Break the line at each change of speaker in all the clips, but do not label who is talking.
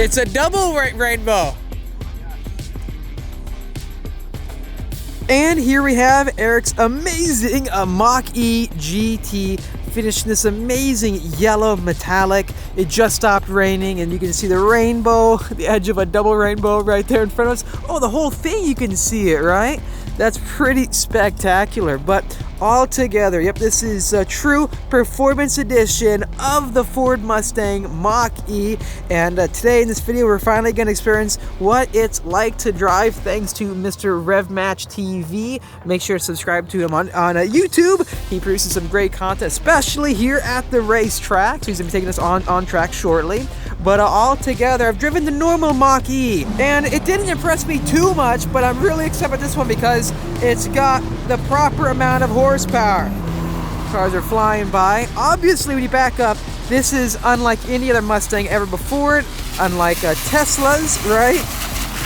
It's a double rainbow. And here we have Eric's amazing Mach-E GT, finished in this amazing yellow metallic. It just stopped raining and you can see the rainbow, the edge of a double rainbow right there in front of us. Oh, the whole thing, you can see it, right? That's pretty spectacular. But all together, yep, this is a true performance edition of the Ford Mustang Mach-E. And today in this video, we're finally going to experience what it's like to drive thanks to Mr. RevMatch TV. Make sure to subscribe to him on YouTube. He produces some great content, especially here at the racetrack. So he's going to be taking us on track shortly. But all together, I've driven the normal Mach-E, and it didn't impress me too much, but I'm really excited about this one because it's got the proper amount of horsepower. Cars are flying by. Obviously, when you back up, this is unlike any other Mustang ever before it, unlike Tesla's, right?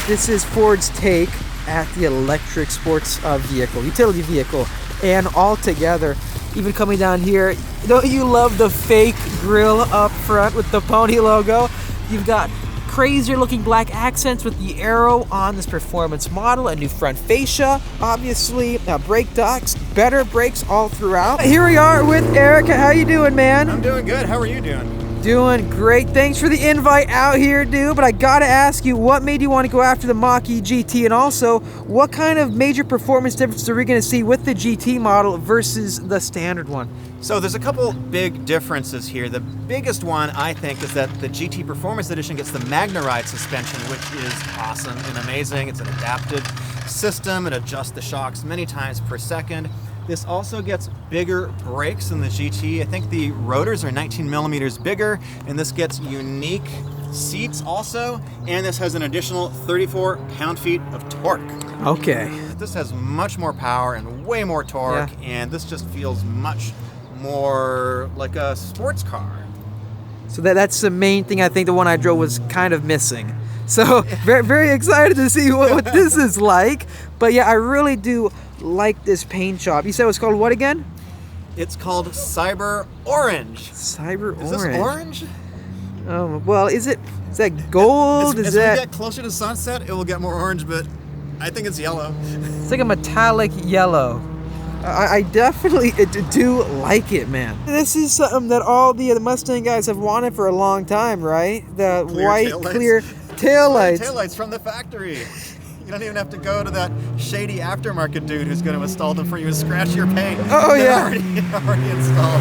This is Ford's take at the electric sports vehicle, utility vehicle, and all together, even coming down here, don't you love the fake grille up front with the pony logo? You've got crazier looking black accents with the arrow on this performance model, a new front fascia, obviously brake ducts, better brakes all throughout. Here we are with Eric. How you doing, man?
I'm doing good. How are you doing?
Doing great. Thanks for the invite out here, dude. But I gotta ask you, what made you want to go after the Mach-E GT? And also, what kind of major performance differences are we going to see with the GT model versus the standard one?
So there's a couple big differences here. The biggest one, I think, is that the GT Performance Edition gets the MagnaRide suspension, which is awesome and amazing. It's an adaptive system. It adjusts the shocks many times per second. This also gets bigger brakes than the GT. I think the rotors are 19 millimeters bigger, and this gets unique seats also, and this has an additional 34 pound-feet of torque.
Okay.
This has much more power and way more torque, and this just feels much more like a sports car.
So that's the main thing. I think the one I drove was kind of missing. So very, very excited to see what this is like. But yeah, I really do like this paint job. You said it was called what again?
It's called Cyber Orange.
Cyber Orange.
Is this orange?
Well, is that gold?
As we get closer to sunset, it will get more orange, but I think it's yellow.
It's like a metallic yellow. I definitely do like it, man. This is something that all the Mustang guys have wanted for a long time, right? The clear taillights.
Taillights from the factory. You don't even have to go to that shady aftermarket dude who's going to install them for you and scratch your paint.
Oh, yeah.
Already installed.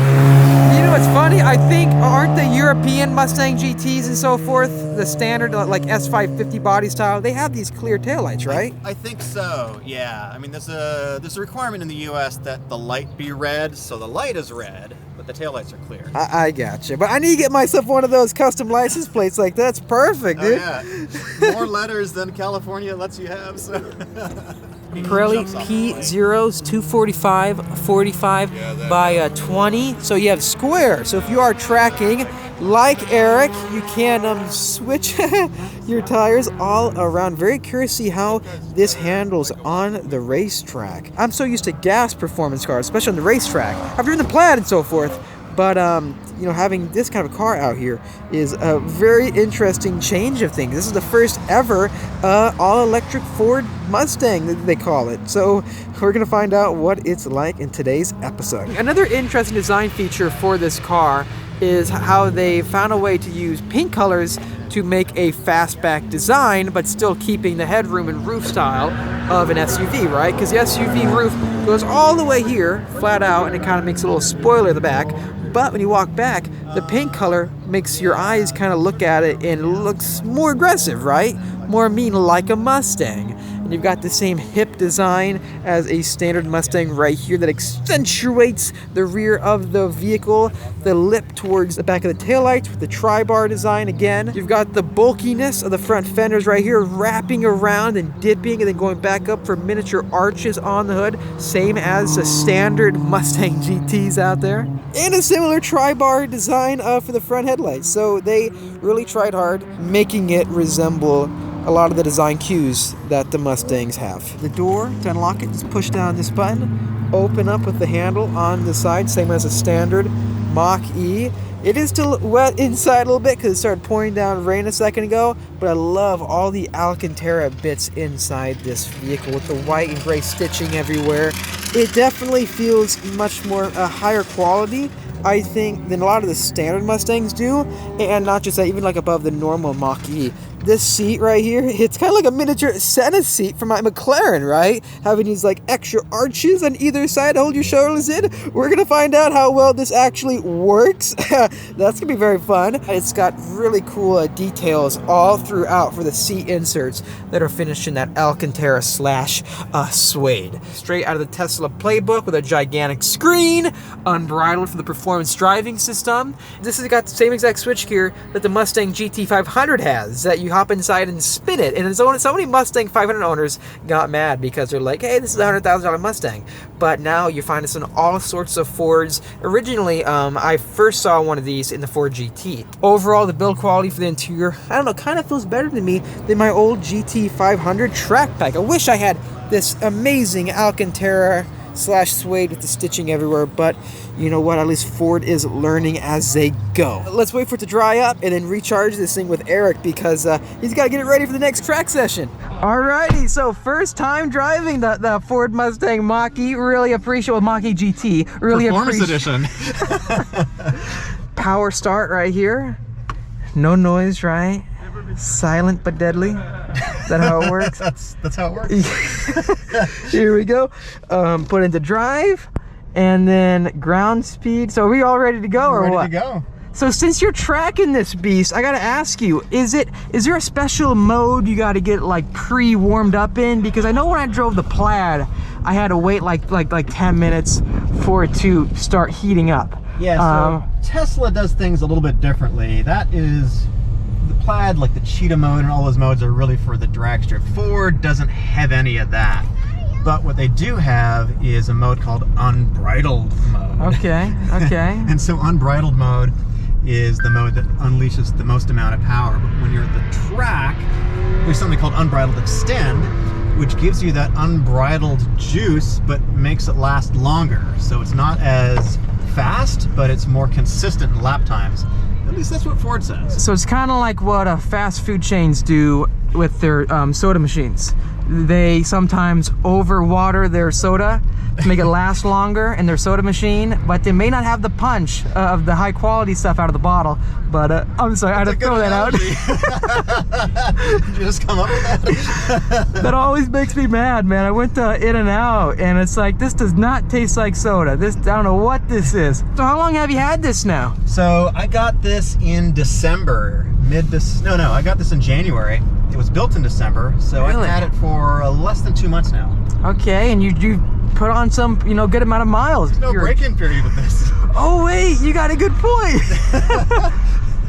You know what's funny? I think, aren't the European Mustang GTs and so forth, the standard like S550 body style, they have these clear taillights, right?
I think so, yeah. I mean, there's a requirement in the U.S. that the light be red, so the light is red, but the taillights are clear.
I gotcha. But I need to get myself one of those custom license plates. Like, that's perfect, dude.
Oh, yeah. More letters than California lets you have, so.
Pirelli P0s, 245, 45 by 20. So you have square. So if you are tracking like Eric, you can switch your tires all around. Very curious to see how this handles on the racetrack. I'm so used to gas performance cars, especially on the racetrack. I've driven the Plaid and so forth. But, you know, having this kind of car out here is a very interesting change of things. This is the first ever all-electric Ford Mustang, they call it. So we're going to find out what it's like in today's episode. Another interesting design feature for this car is how they found a way to use paint colors to make a fastback design, but still keeping the headroom and roof style of an SUV, right? Because the SUV roof goes all the way here, flat out, and it kind of makes a little spoiler in the back. But when you walk back, the paint color makes your eyes kind of look at it and it looks more aggressive, right? More mean, like a Mustang. And you've got the same hip design as a standard Mustang right here that accentuates the rear of the vehicle. The lip towards the back of the taillights with the tri-bar design again. You've got the bulkiness of the front fenders right here, wrapping around and dipping and then going back up for miniature arches on the hood. Same as the standard Mustang GTs out there. And a similar tri-bar design for the front headlights. So they really tried hard making it resemble a lot of the design cues that the Mustangs have. The door, to unlock it, just push down this button, open up with the handle on the side, same as a standard Mach-E. It is still wet inside a little bit because it started pouring down rain a second ago, but I love all the Alcantara bits inside this vehicle with the white and gray stitching everywhere. It definitely feels much more higher quality, I think, than a lot of the standard Mustangs do, and not just that, even like above the normal Mach-E. This seat right here, it's kind of like a miniature Senna seat from my McLaren, right? Having these like extra arches on either side to hold your shoulders in. We're gonna find out how well this actually works. That's gonna be very fun. It's got really cool details all throughout for the seat inserts that are finished in that Alcantara slash suede. Straight out of the Tesla playbook with a gigantic screen, unbridled for the performance driving system. This has got the same exact switchgear that the Mustang GT 500 has, that you hop inside and spin it. And so many Mustang 500 owners got mad because they're like, hey, this is a $100,000 Mustang. But now you find this in all sorts of Fords. Originally, I first saw one of these in the Ford GT. Overall, the build quality for the interior, I don't know, kind of feels better to me than my old GT 500 track pack. I wish I had this amazing Alcantara slash suede with the stitching everywhere, but you know what, at least Ford is learning as they go. Let's wait for it to dry up and then recharge this thing with Eric, because he's got to get it ready for the next track session. Alrighty, so first time driving the Ford Mustang Mach-E. Really appreciate with Mach-E GT. Really
Performance edition.
Power start right here. No noise, right? Silent but deadly. Is that how it works?
that's how it works.
Here we go. Put into drive, and then ground speed. So are we all ready to go, or what?
Ready to go.
So since you're tracking this beast, I gotta ask you, is there a special mode you gotta get like pre-warmed up in? Because I know when I drove the Plaid, I had to wait like 10 minutes for it to start heating up.
Yeah, so Tesla does things a little bit differently. That is, the Plaid, like the Cheetah mode and all those modes are really for the drag strip. Ford doesn't have any of that. But what they do have is a mode called unbridled mode.
Okay, okay.
And so unbridled mode is the mode that unleashes the most amount of power. But when you're at the track, there's something called unbridled extend, which gives you that unbridled juice, but makes it last longer. So it's not as fast, but it's more consistent in lap times. At least that's what Ford says.
So it's kind of like what fast food chains do with their soda machines. They sometimes overwater their soda to make it last longer in their soda machine, but they may not have the punch of the high quality stuff out of the bottle. But I'm sorry, I had to throw that out.
Did you just come up with that?
That always makes me mad, man. I went to In-N-Out and it's like, this does not taste like soda. This, I don't know what this is. So how long have you had this now?
So I got this in December, no, I got this in January. It was built in December, so
Really?
I've had it for less than 2 months now.
Okay, and you put on some, good amount of miles.
There's no break-in period with this.
Oh wait, you got a good point.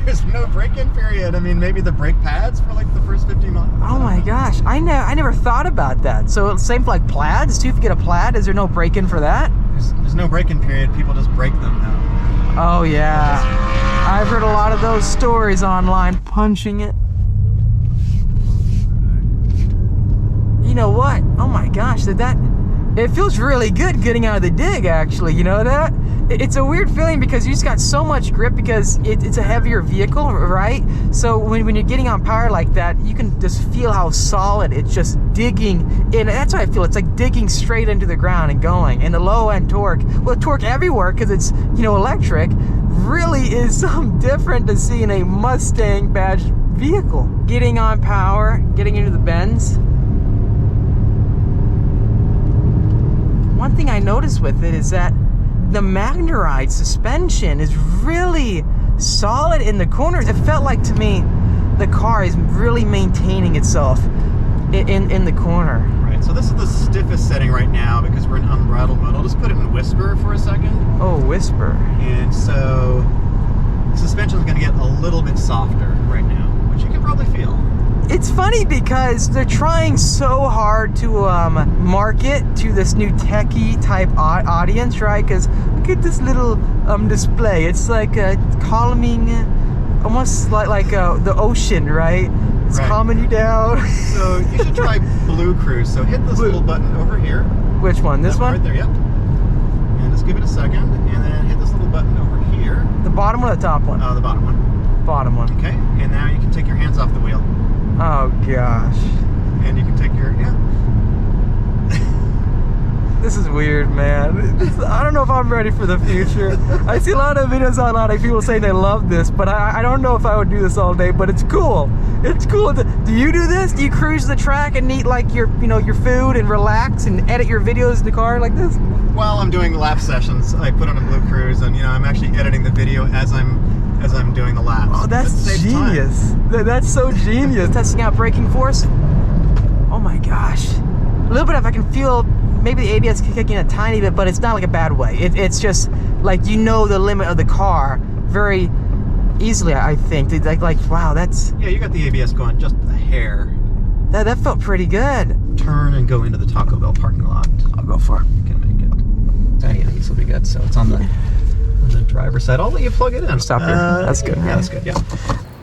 There's no break-in period. I mean, maybe the brake pads for like the first 50 miles.
Oh my gosh, I never thought about that. So same for like Plaids too. If you get a Plaid, is there no break-in for that?
There's no break-in period. People just break them now.
Oh yeah, I've heard a lot of those stories online. Punching it. You know what? Oh my gosh, it feels really good getting out of the dig, actually. You know that? It's a weird feeling because you just got so much grip because it's a heavier vehicle, right? So when you're getting on power like that, you can just feel how solid it's just digging in. That's how I feel. It's like digging straight into the ground and going. And the low end torque, well, torque everywhere because it's, electric, really is something different to see in a Mustang badged vehicle. Getting on power, getting into the bends. One thing I noticed with it is that the MagneRide suspension is really solid in the corners. It felt like to me the car is really maintaining itself in the corner.
Right, so this is the stiffest setting right now because we're in unbridled mode. I'll just put it in whisper for a second.
Oh, whisper.
And so the suspension is going to get a little bit softer right now, which you can probably feel.
It's funny because they're trying so hard to market to this new techie type audience, right? Because look at this little display. It's like calming, almost like the ocean, right? It's calming you down.
So you should try Blue Cruise. So hit this little button over here.
Which one? This one?
Right there, yep. And just give it a second, and then hit this little button over here.
The bottom one or the top one?
The bottom one.
Bottom one.
Okay, and now you can take your hands off the wheel.
Oh gosh.
And you can take your,
This is weird, man. I don't know if I'm ready for the future. I see a lot of videos online, like people saying they love this, but I don't know if I would do this all day, but it's cool. It's cool. Do you do this? Do you cruise the track and eat like your food and relax and edit your videos in the car like this?
While I'm doing lap sessions, I put on a Blue Cruise, and I'm actually editing the video as I'm doing the laps.
Oh, that's genius. That's so genius. Testing out braking force. Oh my gosh. A little bit if I can feel maybe the ABS kicking a tiny bit, but it's not like a bad way. It's just like the limit of the car very easily, I think. Like wow, that's...
Yeah, you got the ABS going just a hair.
That felt pretty good.
Turn and go into the Taco Bell parking lot.
I'll go for it.
You can make it. Yeah, this will be good. So it's on the driver's side. I'll let you plug it in.
Stop here. That's good.
Yeah, that's good. Yeah.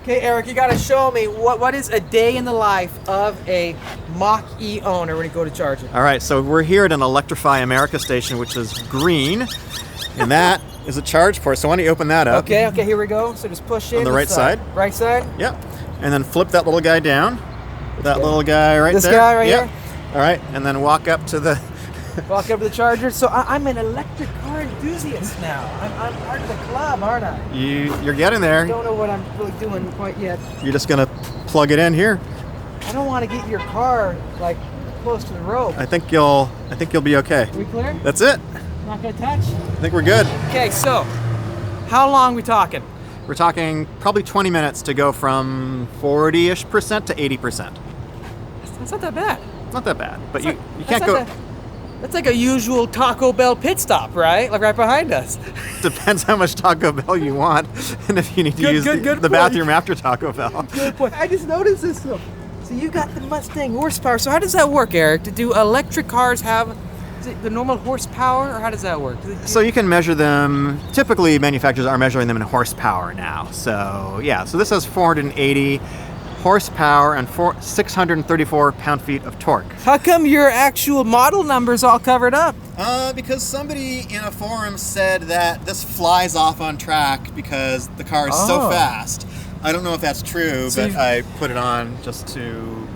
Okay, Eric, you gotta show me what is a day in the life of a Mach-E owner when you go to charge it.
All right, so we're here at an Electrify America station, which is green, and that is a charge port. So why don't you open that up?
Okay, here we go. So just push in.
On the right side.
Right side?
Yep. And then flip that little guy down. That little guy right there.
This guy right here?
All right, and then walk up to the...
Walk up to the charger. So I'm an electric car enthusiast now. I'm part of the club, aren't I?
You're getting there.
I don't know what I'm really doing quite yet.
You're just gonna plug it in here.
I don't want to get your car like close to the road.
I think you'll be okay.
Are we clear?
That's it.
Not gonna touch?
I think we're good.
Okay, so how long are we talking?
We're talking probably 20 minutes to go from 40-ish% to 80%.
That's not that bad.
Not that bad, but you can't go...
That's like a usual Taco Bell pit stop, right? Like right behind us.
Depends how much Taco Bell you want, and if you need to use the bathroom after Taco Bell.
Good point. I just noticed this though. So you got the Mustang horsepower. So how does that work, Eric? Do electric cars have the normal horsepower, or how does that work?
So you can measure them. Typically, manufacturers are measuring them in horsepower now. So yeah, so this has 480 horsepower and 634 pound-feet of torque.
How come your actual model number's all covered up?
Because somebody in a forum said that this flies off on track because the car is so fast. I don't know if that's true, but I put it on just in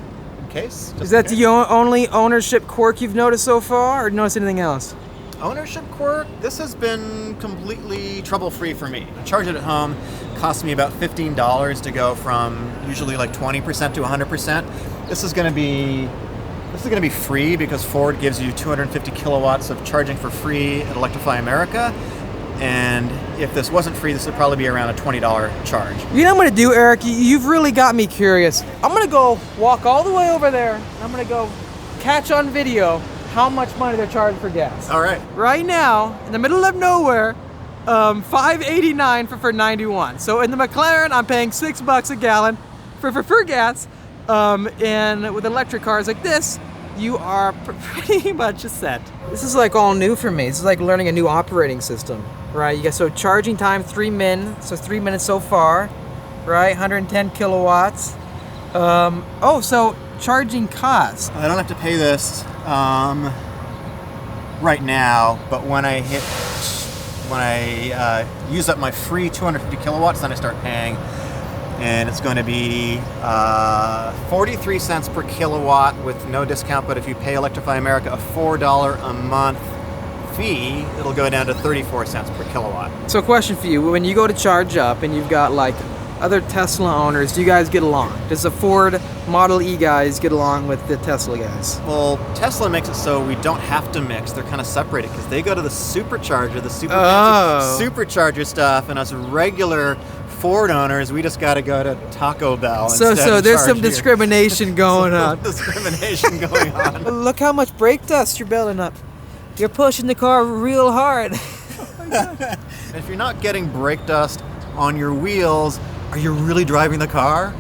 case.
Is that the only ownership quirk you've noticed so far, or noticed anything else?
Ownership quirk? This has been completely trouble-free for me. To charge it at home cost me about $15 to go from usually like 20% to 100%. This is going to be free because Ford gives you 250 kilowatts of charging for free at Electrify America. And if this wasn't free, this would probably be around a $20 charge.
You know what I'm going to do, Eric? You've really got me curious. I'm going to go walk all the way over there. And I'm going to go catch on video how much money they're charging for gas.
All right.
Right now, in the middle of nowhere, $5.89 for 91. So in the McLaren, I'm paying $6 a gallon for gas. And with electric cars like this, you are pretty much set. This is like all new for me. This is like learning a new operating system, right? You got so charging time 3 min, so 3 minutes so far, right? 110 kilowatts. So charging cost.
I don't have to pay this right now, but when I use up my free 250 kilowatts, then I start paying, and it's going to be 43 cents per kilowatt with no discount. But if you pay Electrify America a $4 a month fee, it'll go down to 34 cents per kilowatt.
So question for you, when you go to charge up and you've got like other Tesla owners, do you guys get along? Does the Ford Model E guys get along with the Tesla guys?
Well, Tesla makes it so we don't have to mix. They're kind of separated because they go to the supercharger, supercharger stuff, and us regular Ford owners, we just got to go to Taco Bell.
So there's some discrimination going on.
Discrimination going on.
Look how much brake dust you're building up. You're pushing the car real hard.
If you're not getting brake dust on your wheels, are you really driving the car?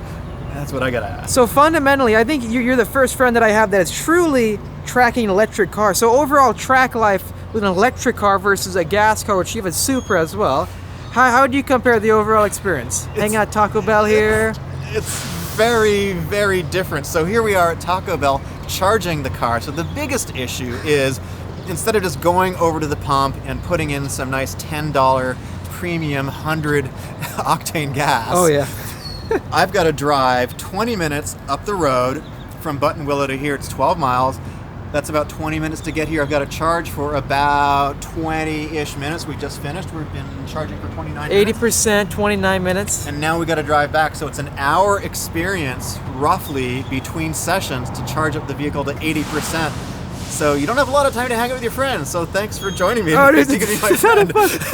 That's what I gotta ask.
So fundamentally, I think you're the first friend that I have that is truly tracking an electric car. So overall track life with an electric car versus a gas car, which you have a Supra as well. How do you compare the overall experience? Hang out at Taco Bell here?
It's very, very different. So here we are at Taco Bell charging the car. So the biggest issue is instead of just going over to the pump and putting in some nice $10 premium 100 octane gas.
Oh yeah.
I've got to drive 20 minutes up the road from Buttonwillow to here. It's 12 miles. That's about 20 minutes to get here. I've got to charge for about 20-ish minutes. We just finished. We've been charging for 29 minutes.
80%, 29 minutes.
And now we got to drive back. So it's an hour experience, roughly, between sessions to charge up the vehicle to 80%. So you don't have a lot of time to hang out with your friends. So thanks for joining me.
Oh,
Because you can be my friend.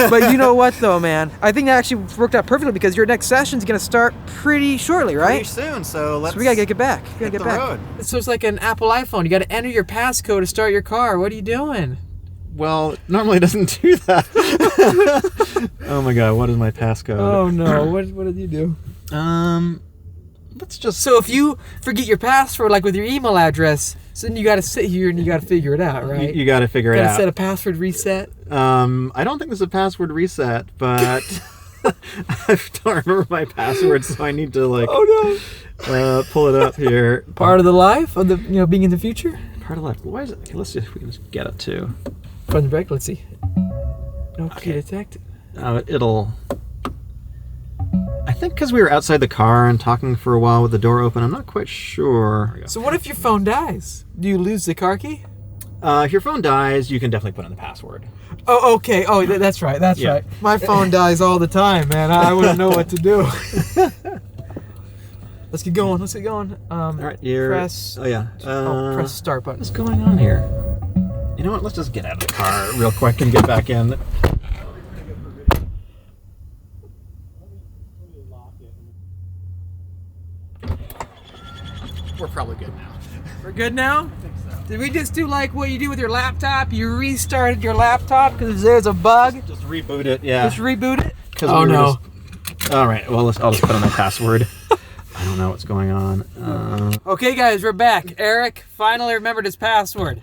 But you know what, though, man? I think that actually worked out perfectly because your next session's going to start pretty shortly, right?
Pretty soon. So let's.
So we got to get back. We got to
hit
get
the
back.
road.
So it's like an Apple iPhone. You got to enter your passcode to start your car. What are you doing?
Well, normally it doesn't do that. Oh my God, what is my passcode?
Oh no, what did you do?
Let's just.
So if you forget your password, like with your email address, so then you got to sit here and you got to figure it out, right?
You got to figure it out.
Got to set a password reset.
I don't think there's a password reset, but I don't remember my password, so I need to like.
Oh
no. Pull it up here.
Part of the life of the being in the future.
Part of life. Why is it? Okay, let's see if we can just get it to.
Front and back. Let's see. No key detected.
It'll. I think because we were outside the car and talking for a while with the door open, I'm not quite sure.
So what if your phone dies? Do you lose the car key?
If your phone dies, you can definitely put in the password.
Oh, okay. Oh, that's right. That's
Yeah.
right. My phone dies all the time, man. I wouldn't know what to do. Let's get going. Let's get going.
All right, press. Oh yeah.
Press the start button.
What's going on here? You know what? Let's just get out of the car real quick and get back in. We're probably good now.
We're good now?
I think so.
Did we just do like what you do with your laptop? You restarted your laptop because there's a bug?
Just reboot it, yeah.
Just reboot it?
Oh no. All right, well, I'll just put in my password. I don't know what's going on.
Okay, guys, we're back. Eric finally remembered his password,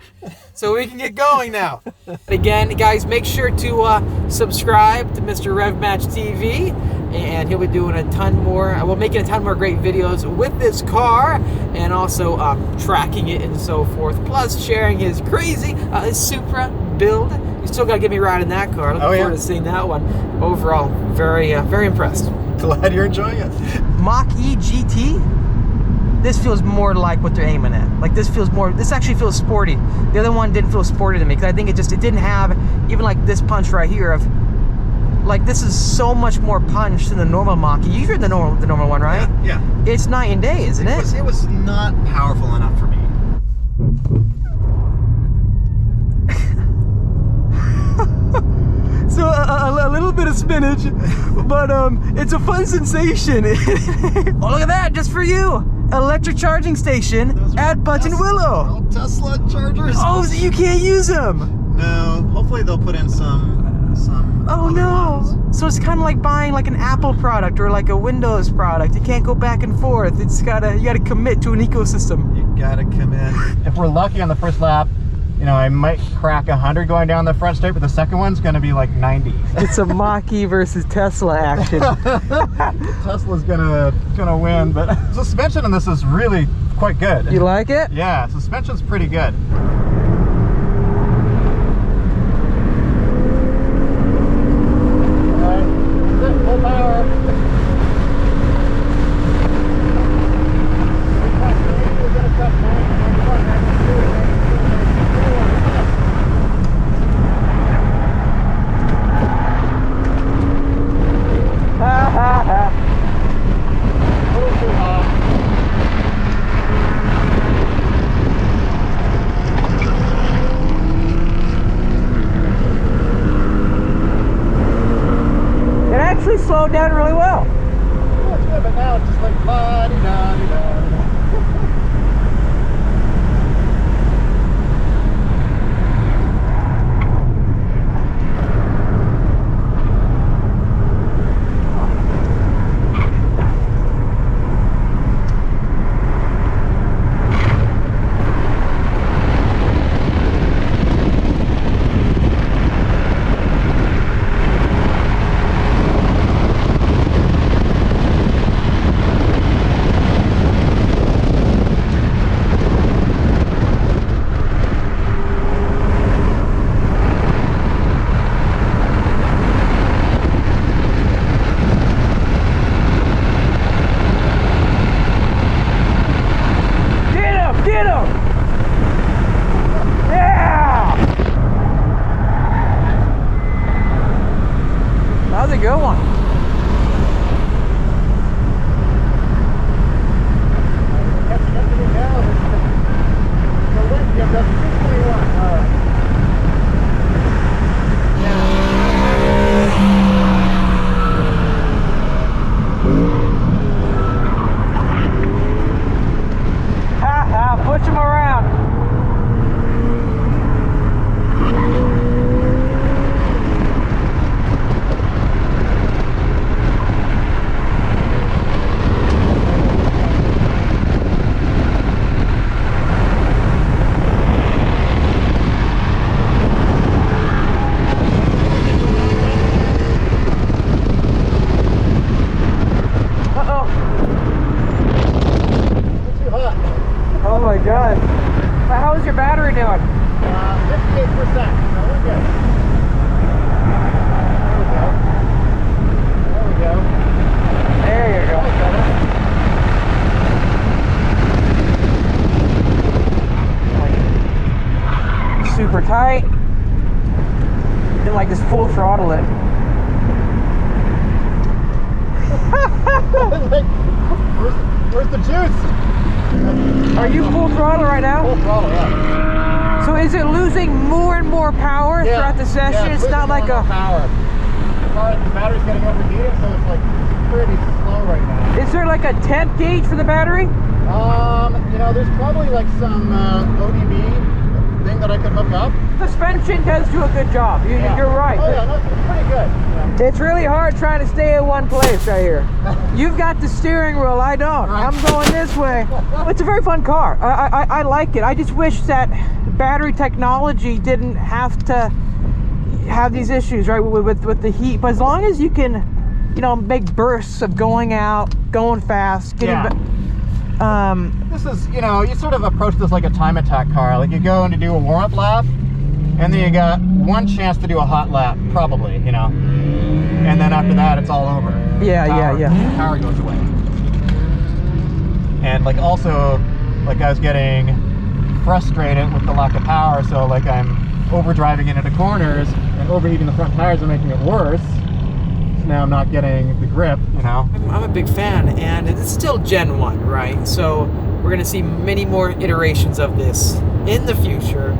so we can get going now. Again, guys, make sure to subscribe to Mr. RevMatch TV, and he'll be doing a ton more. We're making a ton more great videos with this car, and also tracking it and so forth. Plus, sharing his crazy his Supra build. You still got to get me riding that car. Looking forward to seeing that one. Overall, very impressed.
Glad you're enjoying it.
Mach-E GT. This feels more like what they're aiming at. Like this actually feels sporty. The other one didn't feel sporty to me because I think it didn't have even like this punch right here of like this is so much more punch than the normal Mach-E. You've heard the normal one, right?
Yeah.
It's night and day, isn't it?
It was not powerful enough for me.
So a little bit of spinach, but it's a fun sensation. Oh, look at that, just for you. Electric charging station at Buttonwillow.
Tesla chargers.
Oh, so you can't use them.
No, hopefully they'll put in some
Oh no.
ones.
So it's kind of like buying like an Apple product or like a Windows product. You can't go back and forth. You gotta commit to an ecosystem.
You gotta commit. If we're lucky on the first lap, you know, I might crack 100 going down the front straight, but the second one's gonna be like 90.
It's a Mach-E versus Tesla action.
Tesla's gonna win, but suspension on this is really quite good.
You like it?
Yeah, suspension's pretty good. Alright, full power.
It actually slowed down really well.
Oh, it's good, but now it's just like la-di-da-di-da.
good one.
Catching up to me now. The wind gives us 221. All right.
Push him around. Oh my God. How's your battery doing?
58%. So we're good. There we go.
There you go. Super tight. Then like just full throttle it.
Like, where's the juice?
Are you full throttle right now?
Full throttle, yeah.
So is it losing more and more power throughout the session?
Yeah,
it's not like a...
power. The battery's getting overheated, so it's like pretty slow right now.
Is there like a temp gauge for the battery?
You know, there's probably like some ODB thing that I could hook up.
Suspension does do a good job. You're right.
Oh yeah, no, it's pretty good. Yeah.
It's really hard trying to stay in one place right here. You've got the steering wheel, I don't.
Right.
I'm going this way. It's a very fun car. I like it. I just wish that battery technology didn't have to have these issues, right, with the heat. But as long as you can, you know, make bursts of going out, going fast, getting
this is, you know, you sort of approach this like a time attack car. Like you go in to do a warm-up lap, and then you got one chance to do a hot lap, probably, you know. And then after that, it's all over.
Yeah,
Power goes away. And like also, like I was getting frustrated with the lack of power, so like I'm overdriving into the corners and overheating the front tires and making it worse. So now I'm not getting the grip, you know.
I'm a big fan, and it's still Gen 1, right? So we're going to see many more iterations of this in the future.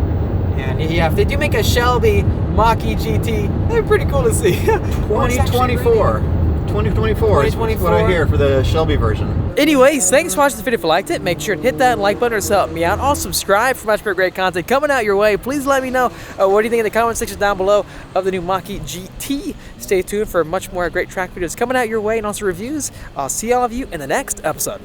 And yeah, if they do make a Shelby Mach-E GT, that'd be pretty cool to see.
2024. 2024 is what I hear for the Shelby version.
Anyways, thanks for watching this video. If you liked it, make sure to hit that like button to help me out. Also, subscribe for much more great content coming out your way. Please let me know what do you think in the comment section down below of the new Mach-E GT. Stay tuned for much more great track videos coming out your way and also reviews. I'll see all of you in the next episode.